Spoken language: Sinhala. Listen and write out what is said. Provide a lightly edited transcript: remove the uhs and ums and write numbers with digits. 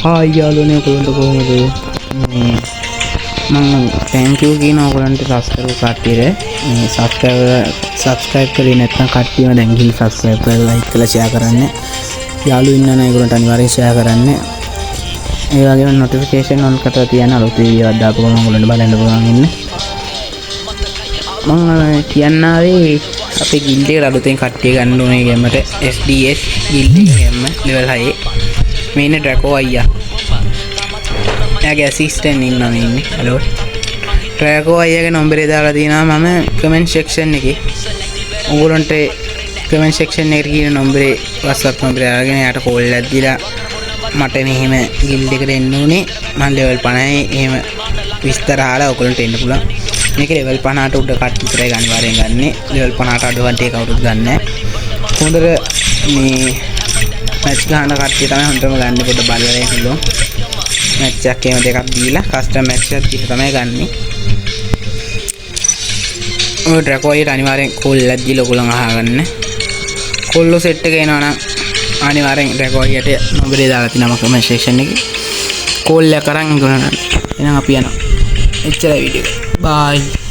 හායි යාළුවනේ ඔයගොල්ලන්ට කොහොමද මේ මම thank you කියන ඔයගොල්ලන්ට සබ්ස්ක්‍රයිබ් කට්ටියට මේ subscribe කරේ නැත්නම් කට්ටියම දැන් ගිහින් subscribe කරලා like කරලා share කරන්න යාළුවෝ ඉන්න නම් ඒගොල්ලන්ට අනිවාර්යෙන් share කරන්න ඒ වගේම notification on කරලා තියන්න අලුත් වීඩියෝ එකක් දාපු ගමන් ඔයගොල්ලන්ට බලන්න පුළුවන් ඉන්න මම කියන්නාවේ අපේ ගිල්ඩ් එකට අලුතෙන් කට්ටිය ගන්න ඕනේ ගේමට SDS ගිල්ඩ් ගේම level 6 මේ ඉන්නේ ඩ්‍රැකෝ අයියා. එයාගේ ඇසිස්ටන්ට් ඉන්නවා මේ ඉන්නේ. හලෝ. ඩ්‍රැකෝ අයියාගේ නම්බරේ දාලා තියෙනවා මම කමෙන්ට් සෙක්ෂන් එකේ. ඔයගොල්ලන්ට කමෙන්ට් සෙක්ෂන් එකට කියන නම්බරේ WhatsApp නම්බරේ අරගෙන යාට කෝල් එකක් දීලා මට මෙහෙම ගිල්ඩ් එකට එන්න ඕනේ. මම level 50 එහෙම විස්තර අහලා ඔයගොල්ලන්ට එන්න පුළුවන්. මේක level 50ට උඩ කට්ටිය විතරයි අනිවාර්යෙන් ගන්නෙ. level 50ට අඩුවට ඒක කවුරුත් ගන්න නැහැ. හොඳට මේ මැච් ගන්න කට්ටිය තමයි හොඳටම ගන්න පොඩ බලලා ඉන්නවා. මැච් එකක් එහෙම දෙකක් දීලා කස්ටම් මැච් එකක් දීලා තමයි ගන්නෙ. ඔය ඩ්‍රැකෝ අයියට අනිවාර්යෙන් කෝල් එකක් දීලා ඔයගොල්ලන් අහගන්න. කොල්ලෝ සෙට් එක එනවා නම් අනිවාර්යෙන් ඩ්‍රැකෝ අයියට නම්බරේ දාලා තියෙනවා කමෙන්ට් සෙක්ෂන් එකේ. කෝල් එක කරන් ගන්න. එහෙනම් අපි යනවා. එච්චරයි වීඩියෝ එක. බයි.